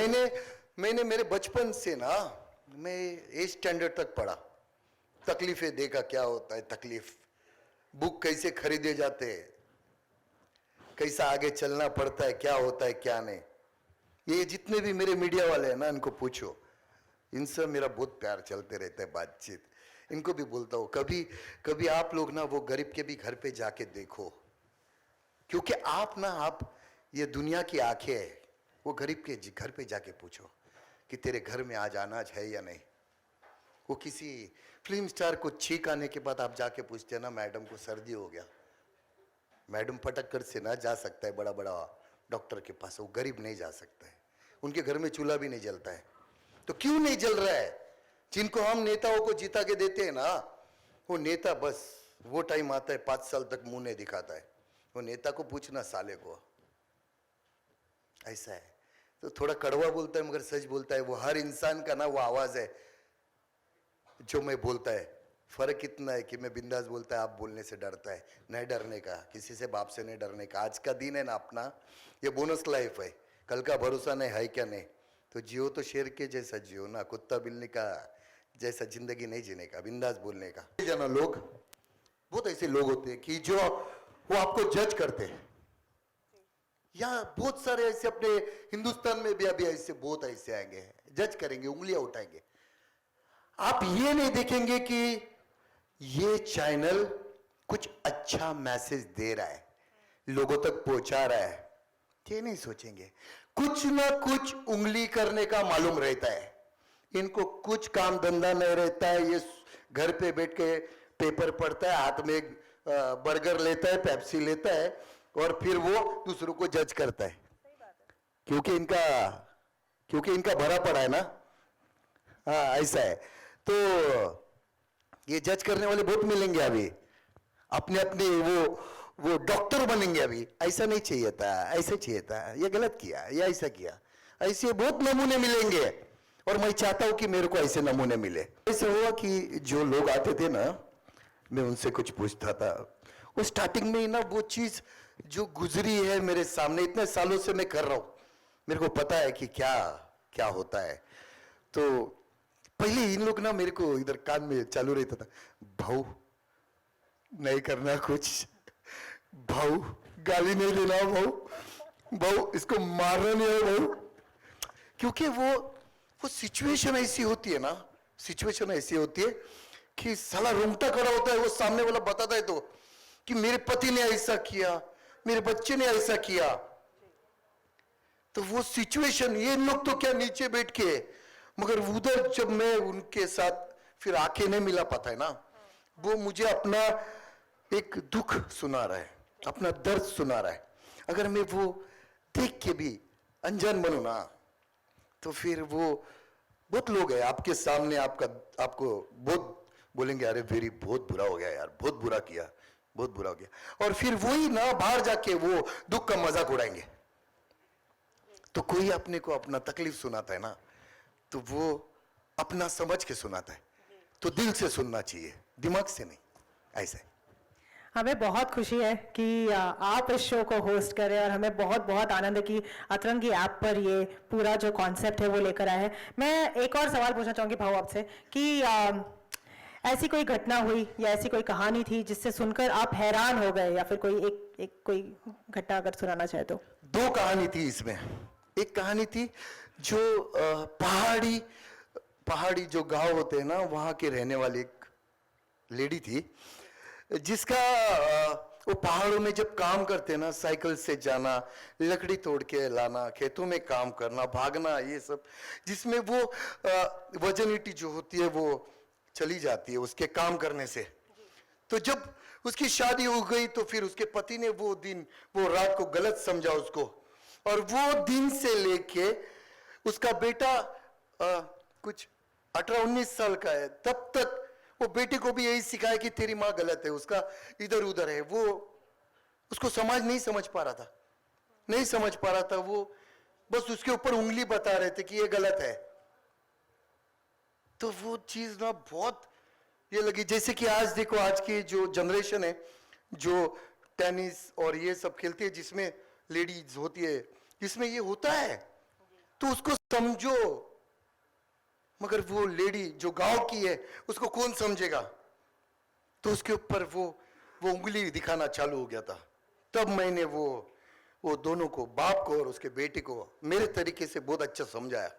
मैंने मैंने मेरे बचपन से ना, मैं 8 स्टैंडर्ड तक पढ़ा। तकलीफें देखा क्या होता है, तकलीफ, बुक कैसे खरीदे जाते हैं, कैसा आगे चलना पड़ता है, क्या होता है क्या नहीं। ये जितने भी मेरे मीडिया वाले हैं ना, इनको पूछो, इनसे मेरा बहुत प्यार चलते रहता है, बातचीत। इनको भी बोलता हूँ, कभी कभी आप लोग ना वो गरीब के भी घर पे जाके देखो, क्योंकि आप ये दुनिया की आंखें है। वो गरीब के घर पे जाके पूछो कि तेरे घर में आज अनाज है या नहीं। वो किसी फिल्म स्टार को छींक आने के बाद आप जाके पूछते हैं ना, मैडम को सर्दी हो गया, मैडम पटक कर से ना जा सकता है बड़ा बड़ा डॉक्टर के पास, वो गरीब नहीं जा सकता है। उनके घर में चूल्हा भी नहीं जलता है। तो क्यों नहीं जल रहा है? जिनको हम नेताओं को जिता के देते हैं ना, वो नेता बस वो टाइम आता है 5 साल तक मुंह नहीं दिखाता है। वो नेता को पूछना, साले को, ऐसा है। तो थोड़ा कड़वा बोलता है मगर सच बोलता है। वो हर इंसान का ना वो आवाज है जो मैं बोलता है। फर्क इतना है कि मैं बिंदास बोलता है, आप बोलने से डरता है। नहीं डरने का, किसी से बाप से नहीं डरने का। आज का दिन है ना अपना, ये बोनस लाइफ है, कल का भरोसा नहीं है क्या नहीं। तो जियो तो शेर के जैसा जियो ना, कुत्ता बिल्ली का जैसा जिंदगी नहीं जीने का, बिंदास बोलने का। जाना लोग, बहुत ऐसे लोग होते हैं कि जो वो आपको जज करते हैं। या बहुत सारे ऐसे अपने हिंदुस्तान में भी अभी ऐसे बहुत ऐसे आएंगे, जज करेंगे, उंगलियां उठाएंगे। आप ये नहीं देखेंगे कि ये चैनल कुछ अच्छा मैसेज दे रहा है, लोगों तक पहुंचा रहा है, ये नहीं सोचेंगे। कुछ ना कुछ उंगली करने का मालूम रहता है इनको, कुछ काम धंधा नहीं रहता है। ये घर पे बैठ के पेपर पढ़ता है, हाथ में एक बर्गर लेता है, पेप्सी लेता है, और फिर वो दूसरों को जज करता है। क्योंकि इनका भरा पड़ा है ना। हाँ, ऐसा है। तो ये जज करने वाले बहुत मिलेंगे अभी, अपने अपने वो डॉक्टर बनेंगे अभी। ऐसा नहीं चाहिए था, ऐसा चाहिए था, ये गलत किया, ये ऐसा किया। ऐसे बहुत नमूने मिलेंगे, और मैं चाहता हूं कि मेरे को ऐसे नमूने मिले। ऐसा हुआ कि जो लोग आते थे ना, मैं उनसे कुछ पूछता था। वो स्टार्टिंग में ही ना वो चीज जो गुजरी है मेरे सामने, इतने सालों से मैं कर रहा हूं, मेरे को पता है कि क्या क्या होता है। तो पहले इन लोग ना मेरे को इधर कान में चालू रहता था, भाऊ नहीं करना कुछ, भाऊ गाली नहीं देना, भाऊ इसको मारना नहीं है भाऊ। क्योंकि वो सिचुएशन ऐसी होती है ना, सिचुएशन ऐसी होती है कि साला रोंगटा खड़ा होता है। वो सामने वाला बताता है तो कि मेरे पति ने ऐसा किया, मेरे बच्चे ने ऐसा किया। तो वो सिचुएशन, ये लोग तो क्या नीचे बैठ के, मगर उधर जब मैं उनके साथ फिर आंखें नहीं मिला पाता है ना, वो मुझे अपना एक दुख सुना रहा है, अपना दर्द सुना रहा है। अगर मैं वो देख के भी अनजान बनूं ना, तो फिर वो बहुत लोग हैं आपके सामने, आपको बहुत बोलेंगे, अरे वेरी बहुत बुरा हो गया यार, बहुत बुरा किया, बहुत बुरा हो गया। और फिर वही ना बाहर जाके वो दुख का मजाक उड़ाएंगे। तो कोई अपने को अपना तकलीफ सुनाता है ना, तो वो अपना समझ के सुनाता है। तो दिल से सुनना चाहिए, दिमाग से नहीं। ऐसे हमें बहुत खुशी है कि आप इस शो को होस्ट करें, और हमें बहुत बहुत आनंद है कि अतरंगी ऐप पर ये पूरा जो कॉन्सेप्ट है वो लेकर आए हैं। मैं एक और सवाल पूछना चाहूँगी भाऊ आपसे कि ऐसी कोई घटना हुई या ऐसी कोई कहानी थी जिससे सुनकर आप हैरान हो गए, या फिर कोई घटना अगर सुनाना चाहे तो। 2 कहानी थी इसमें। एक कहानी थी जो पहाड़ी जो गांव होते हैं ना, वहां के रहने वाली एक लेडी थी, जिसका वो पहाड़ों में जब काम करते ना, साइकिल से जाना, लकड़ी तोड़ के लाना, खेतों में काम करना, भागना, ये सब, जिसमें वो वजनिटी जो होती है वो चली जाती है उसके काम करने से। तो जब उसकी शादी हो गई तो फिर उसके पति ने वो रात को गलत समझा उसको, और वो दिन से लेके उसका बेटा कुछ 18-19 साल का है, तब तक वो बेटे को भी यही सिखाया कि तेरी माँ गलत है, उसका इधर उधर है। वो उसको समाज नहीं समझ पा रहा था, नहीं समझ पा रहा था। वो बस उसके ऊपर उंगली बता रहे थे कि ये गलत है। तो वो चीज ना बहुत ये लगी। जैसे कि आज देखो, आज की जो जनरेशन है जो टेनिस और ये सब खेलती है, जिसमें लेडीज होती है, जिसमें ये होता है तो उसको समझो। मगर वो लेडी जो गांव की है उसको कौन समझेगा? तो उसके ऊपर वो उंगली दिखाना चालू हो गया था। तब मैंने वो दोनों को, बाप को और उसके बेटे को, मेरे तरीके से बहुत अच्छा समझाया।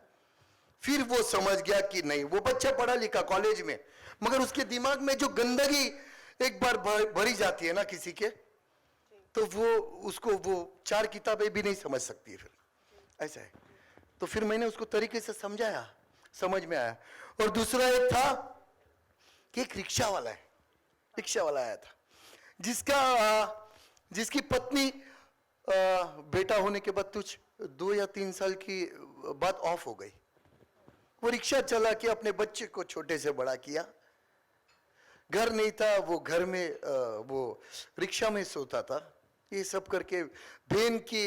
फिर वो समझ गया कि नहीं, वो बच्चा पढ़ा लिखा कॉलेज में, मगर उसके दिमाग में जो गंदगी एक बार भरी जाती है ना किसी के, तो वो 4 किताबें भी नहीं समझ सकती है। फिर ऐसा है। तो फिर मैंने उसको तरीके से समझाया, समझ में आया। और दूसरा एक था कि एक रिक्शा वाला आया था, जिसकी पत्नी बेटा होने के बाद कुछ 2 या 3 साल की बाद ऑफ हो गई। वो रिक्शा चला के अपने बच्चे को छोटे से बड़ा किया। घर नहीं था, वो घर में वो रिक्शा में सोता था। ये सब करके बहन की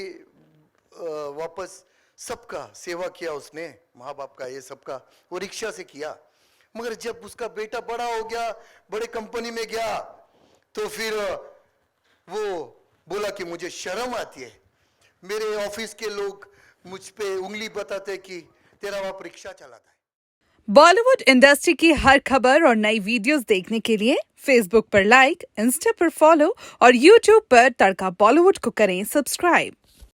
वापस सबका सेवा किया उसने, माँ बाप का, ये सबका वो रिक्शा से किया। मगर जब उसका बेटा बड़ा हो गया, बड़े कंपनी में गया, तो फिर वो बोला कि मुझे शर्म आती है, मेरे ऑफिस के लोग मुझ पे उंगली बताते कि तेरा बाप रिक्शा चलाता है। बॉलीवुड इंडस्ट्री की हर खबर और नई वीडियोस देखने के लिए फेसबुक पर लाइक, इंस्टा पर फॉलो और यूट्यूब पर तड़का बॉलीवुड को करें सब्सक्राइब।